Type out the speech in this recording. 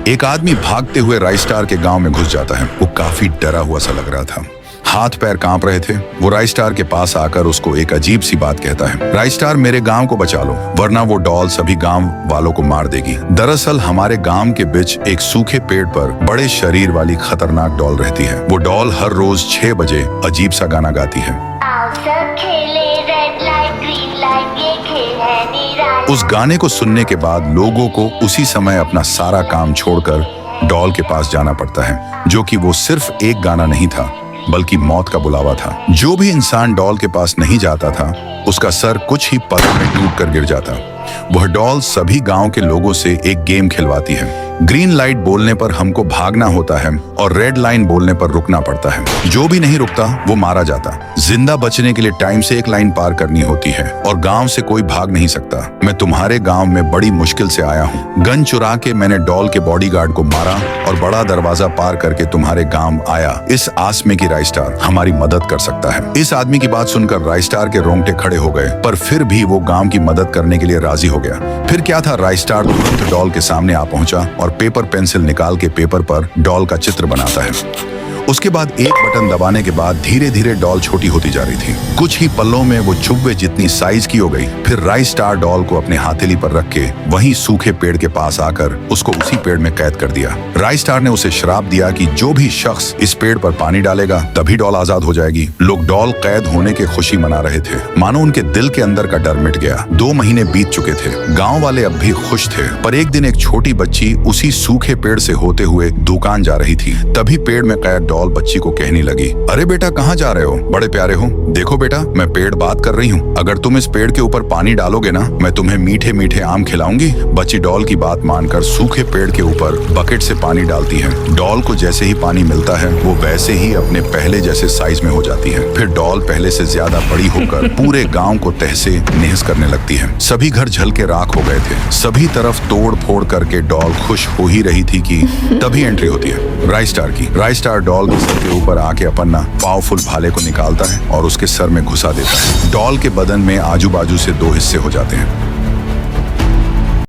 एक आदमी भागते हुए राइस स्टार के गांव में घुस जाता है। वो काफी डरा हुआ सा लग रहा था, हाथ पैर कांप रहे थे। वो राइस स्टार के पास आकर उसको एक अजीब सी बात कहता है, राइस स्टार मेरे गांव को बचा लो, वरना वो डॉल सभी गांव वालों को मार देगी। दरअसल हमारे गांव के बीच एक सूखे पेड़ पर बड़े शरीर वाली खतरनाक डॉल रहती है। वो डॉल हर रोज 6 बजे अजीब सा गाना गाती है। उस गाने को सुनने के बाद लोगों को उसी समय अपना सारा काम छोड़कर डॉल के पास जाना पड़ता है, जो कि वो सिर्फ एक गाना नहीं था बल्कि मौत का बुलावा था। जो भी इंसान डॉल के पास नहीं जाता था उसका सर कुछ ही पलों में टूट कर गिर जाता। वह डॉल सभी गांव के लोगों से एक गेम खिलवाती है। ग्रीन लाइट बोलने पर हमको भागना होता है और रेड लाइन बोलने पर रुकना पड़ता है। जो भी नहीं रुकता वो मारा जाता। जिंदा बचने के लिए टाइम से एक लाइन पार करनी होती है और गांव से कोई भाग नहीं सकता। मैं तुम्हारे गांव में बड़ी मुश्किल से आया हूँ। गन चुरा के मैंने डॉल के बॉडीगार्ड को मारा और बड़ा दरवाजा पार करके तुम्हारे गांव आया, इस आस में कि राइस स्टार हमारी मदद कर सकता है। इस आदमी की बात सुनकर राइस स्टार के रोंगटे खड़े हो गए, पर फिर भी वो गांव की मदद करने के लिए राजी हो गया। फिर क्या था, राइस स्टार तुरंत डॉल के सामने आ पहुंचा और पेपर पेंसिल निकाल के पेपर पर डॉल का चित्र बनाता है। उसके बाद एक बटन दबाने के बाद धीरे धीरे डॉल छोटी होती जा रही थी। कुछ ही पलों में वो चुव्वे जितनी साइज की हो गई। फिर राइस स्टार डॉल को अपने हथेली पर रख के वहीं सूखे पेड़ के पास आकर उसको उसी पेड़ में कैद कर दिया। राइस स्टार ने उसे श्राप दिया कि जो भी शख्स इस पेड़ पर पानी डालेगा तभी डॉल आजाद हो जाएगी। लोग डॉल कैद होने की खुशी मना रहे थे, मानो उनके दिल के अंदर का डर मिट गया। 2 महीने बीत चुके थे। गाँव वाले अब भी खुश थे, पर एक दिन एक छोटी बच्ची उसी सूखे पेड़ से होते हुए दुकान जा रही थी। तभी पेड़ में कैद डॉल बच्ची को कहने लगी, अरे बेटा कहाँ जा रहे हो, बड़े प्यारे हो, देखो बेटा मैं पेड़ बात कर रही हूँ, अगर तुम इस पेड़ के ऊपर पानी डालोगे ना मैं तुम्हें मीठे मीठे आम खिलाऊंगी। बच्ची डॉल की बात मानकर सूखे पेड़ के ऊपर बकेट से पानी डालती है। डॉल को जैसे ही पानी मिलता है वो वैसे ही अपने पहले जैसे साइज में हो जाती है। फिर डॉल पहले से ज्यादा बड़ी होकर पूरे गाँव को तहसे नहस करने लगती है। सभी घर जल के राख हो गए थे। सभी तरफ तोड़ फोड़ करके डॉल खुश हो ही रही थी कि तभी एंट्री होती है राइस स्टार की। राइस स्टार डॉल के सर के ऊपर आके अपना पावरफुल भाले को निकालता है और उसके सर में घुसा देता है। डॉल के बदन में आजू बाजू से 2 हिस्से हो जाते हैं।